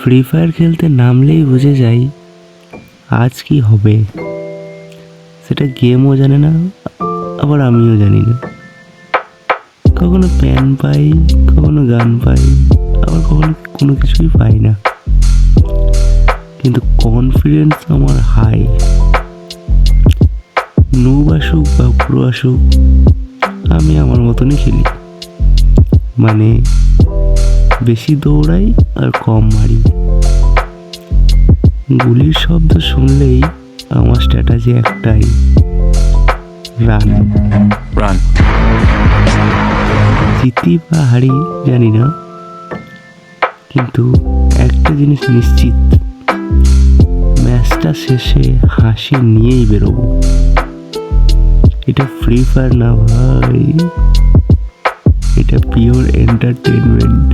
Free fire খেলতে নামলেই বুঝে যাই আজ কি হবে। সেটা গেমও জানে না, আবার আমিও জানি না। কখনো প্যান পাই, কখনো গান পাই, আবার কখনো কোনো কিছুই পাই না, কিন্তু কনফিডেন্স আমার হাই। নুব আসুক বা প্রো আসুক, আমি আমার মতনই খেলি। মানে বেশি দৌড়াই আর কম মারি। গুলির শব্দ শুনলেই আমার স্ট্র্যাটেজি একটাই, রান। রান। জিতি বা হারি জানি না, কিন্তু একটা জিনিস নিশ্চিত, ম্যাচটা শেষে হাসি নিয়েই বেরোবো। এটা ফ্রি ফায়ার না ভাই, এটা পিওর এন্টারটেনমেন্ট।